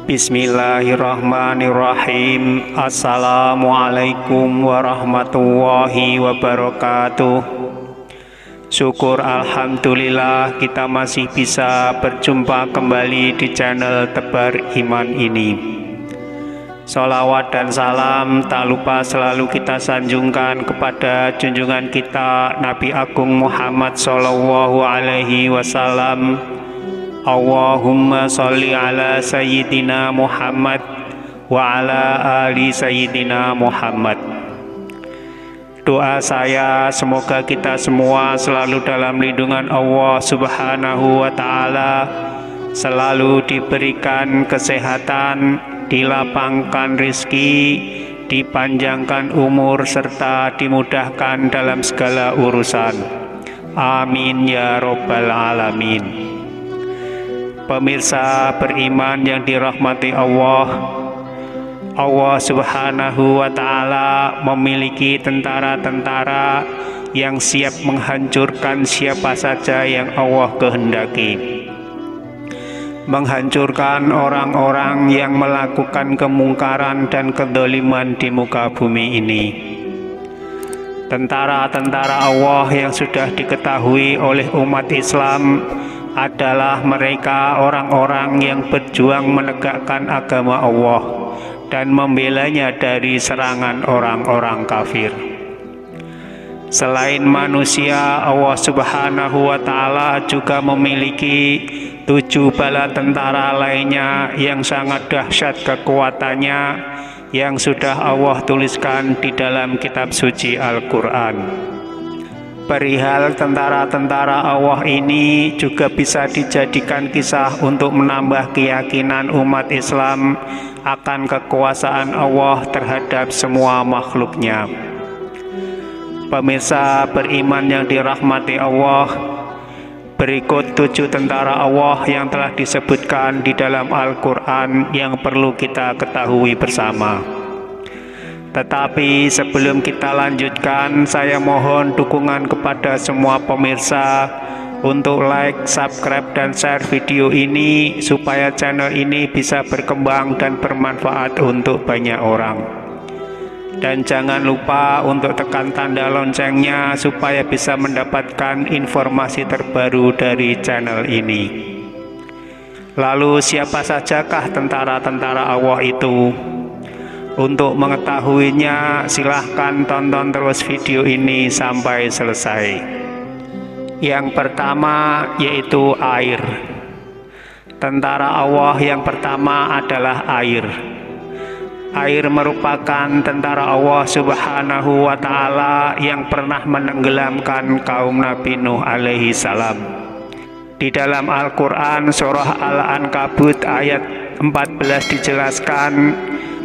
Bismillahirrahmanirrahim. Assalamualaikum warahmatullahi wabarakatuh. Syukur alhamdulillah kita masih bisa berjumpa kembali di channel Tebar Iman ini. Sholawat dan salam tak lupa selalu kita sanjungkan kepada junjungan kita Nabi Agung Muhammad Sallallahu Alaihi Wasallam. Allahumma sholli ala Sayyidina Muhammad wa ala ali Sayyidina Muhammad. Doa saya semoga kita semua selalu dalam lindungan Allah Subhanahu wa Ta'ala, selalu diberikan kesehatan, dilapangkan rizki, dipanjangkan umur, serta dimudahkan dalam segala urusan. Amin ya Rabbal Alamin. Pemirsa beriman yang dirahmati Allah, Allah Subhanahu wa Ta'ala memiliki tentara-tentara yang siap menghancurkan siapa saja yang Allah kehendaki, menghancurkan orang-orang yang melakukan kemungkaran dan kedzaliman di muka bumi ini. Tentara-tentara Allah yang sudah diketahui oleh umat Islam adalah mereka orang-orang yang berjuang menegakkan agama Allah dan membelanya dari serangan orang-orang kafir. Selain manusia, Allah Subhanahu wa Ta'ala juga memiliki 7 bala tentara lainnya yang sangat dahsyat kekuatannya, yang sudah Allah tuliskan di dalam kitab suci Al-Quran. Perihal tentara-tentara Allah ini juga bisa dijadikan kisah untuk menambah keyakinan umat Islam akan kekuasaan Allah terhadap semua makhluknya. Pemirsa beriman yang dirahmati Allah, berikut 7 tentara Allah yang telah disebutkan di dalam Al-Quran yang perlu kita ketahui bersama. Tetapi sebelum kita lanjutkan, saya mohon dukungan kepada semua pemirsa untuk like, subscribe, dan share video ini supaya channel ini bisa berkembang dan bermanfaat untuk banyak orang. Dan jangan lupa untuk tekan tanda loncengnya supaya bisa mendapatkan informasi terbaru dari channel ini. Lalu siapa sajakah tentara-tentara Allah itu? Untuk mengetahuinya, silahkan tonton terus video ini sampai selesai. Yang pertama yaitu air. Tentara Allah yang pertama adalah air. Air merupakan tentara Allah Subhanahu wa Ta'ala yang pernah menenggelamkan kaum Nabi Nuh alaihi salam. Di dalam Al-Quran surah Al-Ankabut ayat 14 dijelaskan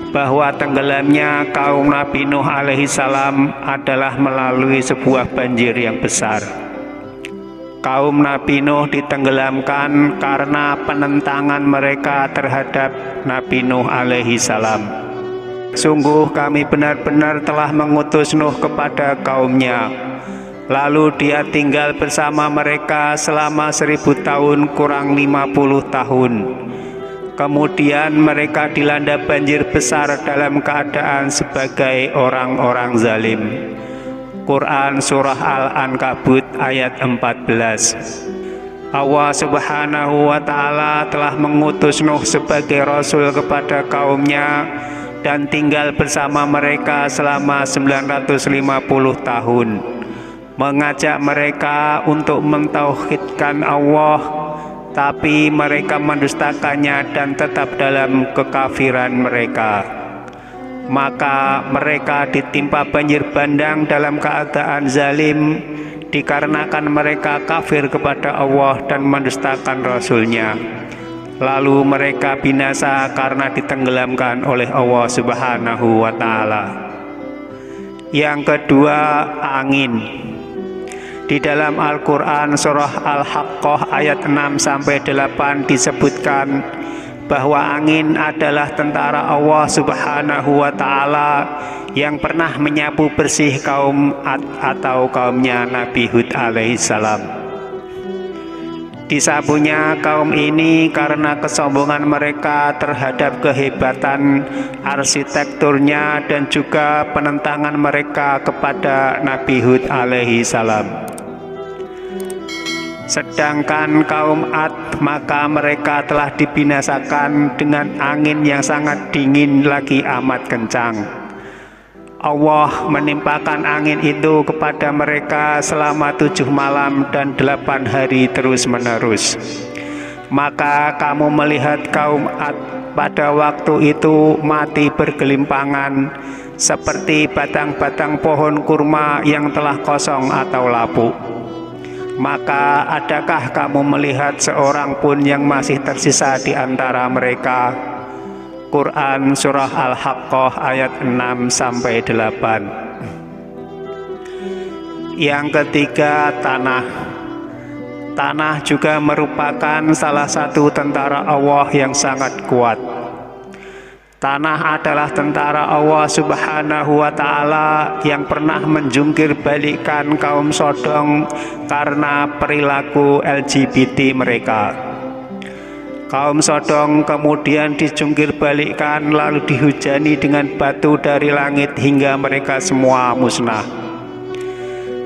bahwa tenggelamnya kaum Nabi Nuh alaihi salam adalah melalui sebuah banjir yang besar. Kaum Nabi Nuh ditenggelamkan karena penentangan mereka terhadap Nabi Nuh alaihi salam. Sungguh kami benar-benar telah mengutus Nuh kepada kaumnya, lalu dia tinggal bersama mereka selama 1000 tahun kurang 50 tahun. Kemudian mereka dilanda banjir besar dalam keadaan sebagai orang-orang zalim. Quran Surah Al-Ankabut ayat 14. Allah Subhanahu wa Ta'ala telah mengutus Nuh sebagai Rasul kepada kaumnya dan tinggal bersama mereka selama 950 tahun, mengajak mereka untuk mentauhidkan Allah, tapi mereka mendustakannya dan tetap dalam kekafiran mereka. Maka mereka ditimpa banjir bandang dalam keadaan zalim, dikarenakan mereka kafir kepada Allah dan mendustakan Rasul-Nya. Lalu mereka binasa karena ditenggelamkan oleh Allah Subhanahu wa Ta'ala. Yang kedua, angin. Di dalam Al-Quran surah Al-Haqqah ayat 6-8 disebutkan bahwa angin adalah tentara Allah Subhanahu wa Ta'ala yang pernah menyapu bersih kaum Ad atau kaumnya Nabi Hud alaihissalam. Disapunya kaum ini karena kesombongan mereka terhadap kehebatan arsitekturnya dan juga penentangan mereka kepada Nabi Hud alaihi salam. Sedangkan kaum Ad, maka mereka telah dibinasakan dengan angin yang sangat dingin lagi amat kencang. Allah menimpakan angin itu kepada mereka selama 7 malam dan 8 hari terus-menerus. Maka kamu melihat kaum Ad pada waktu itu mati bergelimpangan seperti batang-batang pohon kurma yang telah kosong atau lapuk. Maka adakah kamu melihat seorang pun yang masih tersisa di antara mereka? Quran Surah Al-Haqqah ayat 6-8. Yang ketiga, tanah. Tanah juga merupakan salah satu tentara Allah yang sangat kuat. Tanah adalah tentara Allah Subhanahu wa Ta'ala yang pernah menjungkir balikkan kaum Sodom karena perilaku LGBT mereka. Kaum Sodom kemudian dijungkir balikkan lalu dihujani dengan batu dari langit hingga mereka semua musnah.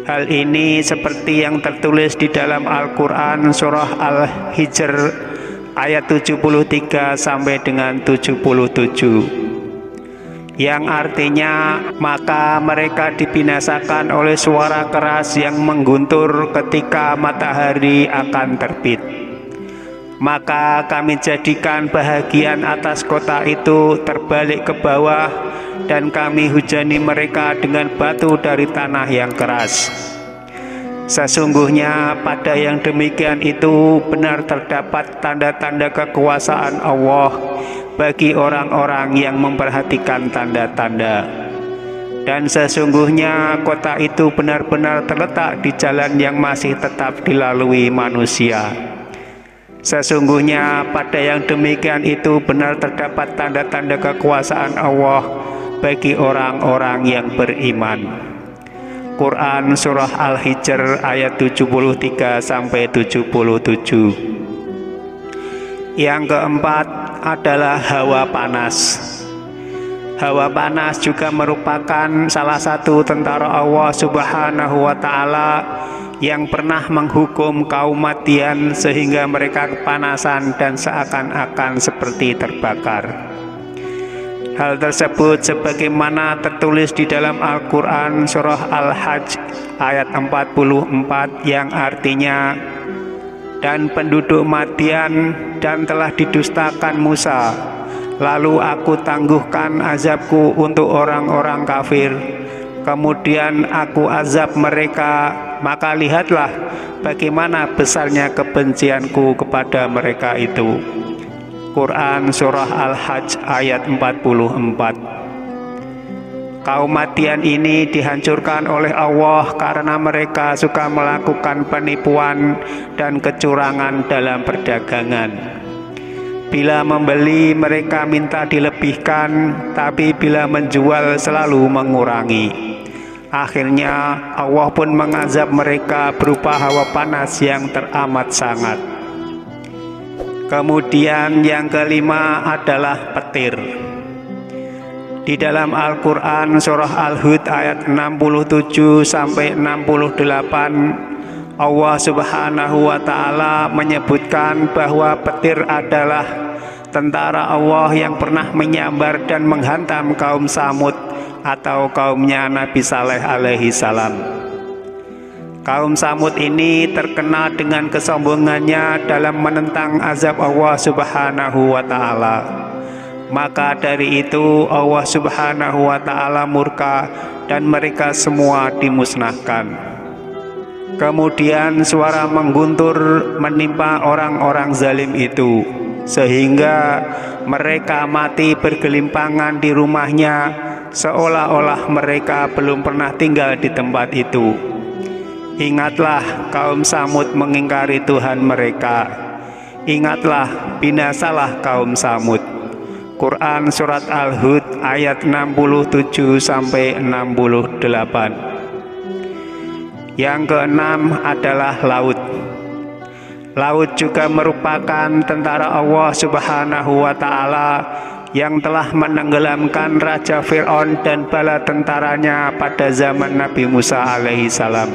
Hal ini seperti yang tertulis di dalam Al-Quran Surah Al-Hijr ayat 73 sampai dengan 77, yang artinya maka mereka dibinasakan oleh suara keras yang mengguntur ketika matahari akan terbit. Maka kami jadikan bahagian atas kota itu terbalik ke bawah dan kami hujani mereka dengan batu dari tanah yang keras. Sesungguhnya pada yang demikian itu benar terdapat tanda-tanda kekuasaan Allah bagi orang-orang yang memperhatikan tanda-tanda. Dan sesungguhnya kota itu benar-benar terletak di jalan yang masih tetap dilalui manusia. Sesungguhnya pada yang demikian itu benar terdapat tanda-tanda kekuasaan Allah bagi orang-orang yang beriman. Quran Surah Al-Hijr ayat 73-77. Yang keempat adalah hawa panas. Hawa panas juga merupakan salah satu tentara Allah Subhanahu wa Ta'ala yang pernah menghukum kaum Madian sehingga mereka kepanasan dan seakan-akan seperti terbakar. Hal tersebut sebagaimana tertulis di dalam Al-Quran Surah Al-Hajj ayat 44 yang artinya, dan penduduk Madian dan telah didustakan Musa, lalu aku tangguhkan azabku untuk orang-orang kafir, kemudian aku azab mereka, maka lihatlah bagaimana besarnya kebencianku kepada mereka itu. Quran Surah Al-Hajj ayat 44. Kaum Madian ini dihancurkan oleh Allah karena mereka suka melakukan penipuan dan kecurangan dalam perdagangan. Bila membeli mereka minta dilebihkan, tapi bila menjual selalu mengurangi. Akhirnya Allah pun mengazab mereka berupa hawa panas yang teramat sangat. Kemudian yang kelima adalah petir. Di dalam Al-Quran Surah Al-Hud ayat 67-68, Allah Subhanahu wa Ta'ala menyebutkan bahwa petir adalah tentara Allah yang pernah menyambar dan menghantam kaum Samud atau kaumnya Nabi Saleh alaihi salam. Kaum Samud ini terkenal dengan kesombongannya dalam menentang azab Allah Subhanahu wa Ta'ala. Maka dari itu Allah Subhanahu wa Ta'ala murka dan mereka semua dimusnahkan. Kemudian suara mengguntur menimpa orang-orang zalim itu, sehingga mereka mati bergelimpangan di rumahnya, seolah-olah mereka belum pernah tinggal di tempat itu. Ingatlah kaum Samud mengingkari Tuhan mereka. Ingatlah binasalah kaum Samud. Quran Surat Al-Hud ayat 67-68. Yang keenam adalah laut. Laut juga merupakan tentara Allah Subhanahu wa Ta'ala yang telah menenggelamkan Raja Fir'aun dan bala tentaranya pada zaman Nabi Musa alaihi salam.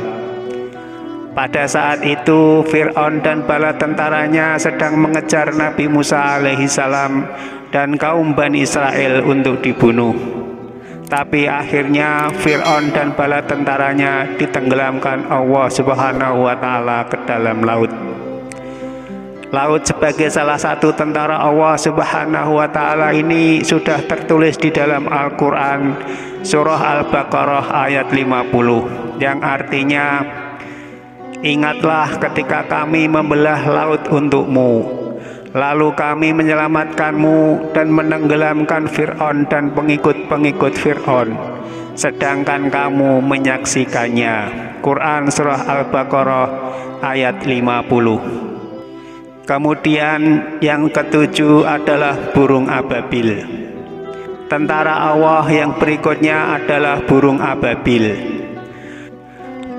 Pada saat itu Fir'aun dan bala tentaranya sedang mengejar Nabi Musa alaihi salam dan kaum Bani Israel untuk dibunuh. Tapi akhirnya Fir'aun dan bala tentaranya ditenggelamkan Allah Subhanahu wa Ta'ala ke dalam laut. Laut sebagai salah satu tentara Allah Subhanahu wa Ta'ala ini sudah tertulis di dalam Al-Quran surah Al-Baqarah ayat 50, yang artinya, ingatlah ketika kami membelah laut untukmu, lalu kami menyelamatkanmu dan menenggelamkan Fir'aun dan pengikut-pengikut Fir'aun, sedangkan kamu menyaksikannya. Quran surah Al-Baqarah ayat 50. Kemudian yang ketujuh adalah burung ababil. Tentara Allah yang berikutnya adalah burung ababil.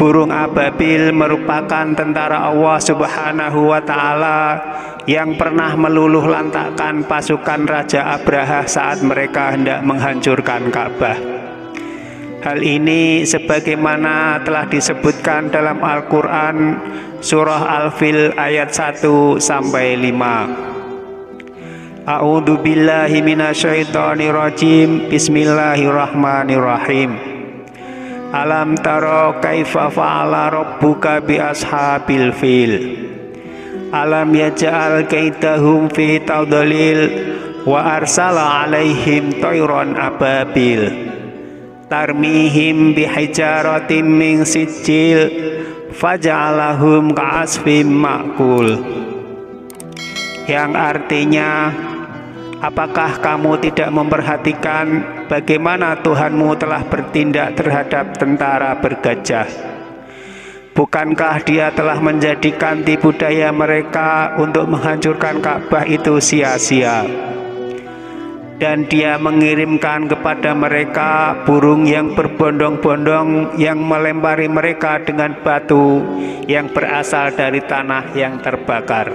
Burung ababil merupakan tentara Allah Subhanahu wa Ta'ala yang pernah meluluh lantakkan pasukan Raja Abraha saat mereka hendak menghancurkan Ka'bah. Hal ini sebagaimana telah disebutkan dalam Al-Quran surah Al-Fil ayat 1-5. A'udzu billahi minasyaitonir rajim. Bismillahirrahmanirrahim. Alam taro kaifa fa'ala rabbuka bi ashabil fil. Alam yaj'al kaidahum fi tadlil wa arsala alaihim tayran ababil tarmihim bihijaratin min sijil faja'alahum ka'asfim ma'kul. Yang artinya, apakah kamu tidak memperhatikan bagaimana Tuhanmu telah bertindak terhadap tentara bergajah? Bukankah Dia telah menjadikan tipu daya mereka untuk menghancurkan Ka'bah itu sia-sia? Dan Dia mengirimkan kepada mereka burung yang berbondong-bondong yang melempari mereka dengan batu yang berasal dari tanah yang terbakar.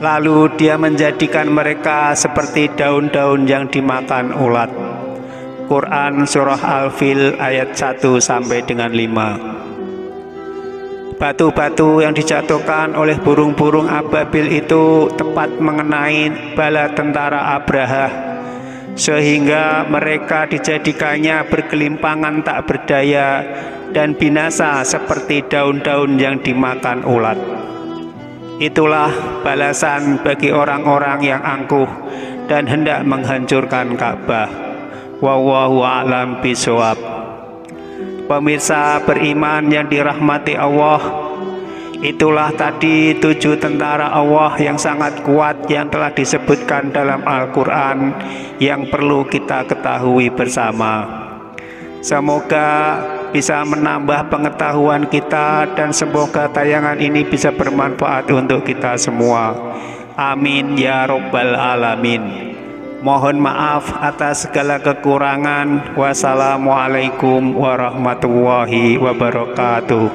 Lalu Dia menjadikan mereka seperti daun-daun yang dimakan ulat. Quran surah Al-Fil ayat 1-5. Batu-batu yang dijatuhkan oleh burung-burung ababil itu tepat mengenai bala tentara Abraha, sehingga mereka dijadikannya bergelimpangan tak berdaya dan binasa seperti daun-daun yang dimakan ulat. Itulah balasan bagi orang-orang yang angkuh dan hendak menghancurkan Ka'bah. Wallahu a'lam bishawab. Pemirsa beriman yang dirahmati Allah, itulah tadi 7 tentara Allah yang sangat kuat yang telah disebutkan dalam Al-Quran yang perlu kita ketahui bersama. Semoga bisa menambah pengetahuan kita dan semoga tayangan ini bisa bermanfaat untuk kita semua. Amin ya Rabbal Alamin. Mohon maaf atas segala kekurangan. Wassalamualaikum warahmatullahi wabarakatuh.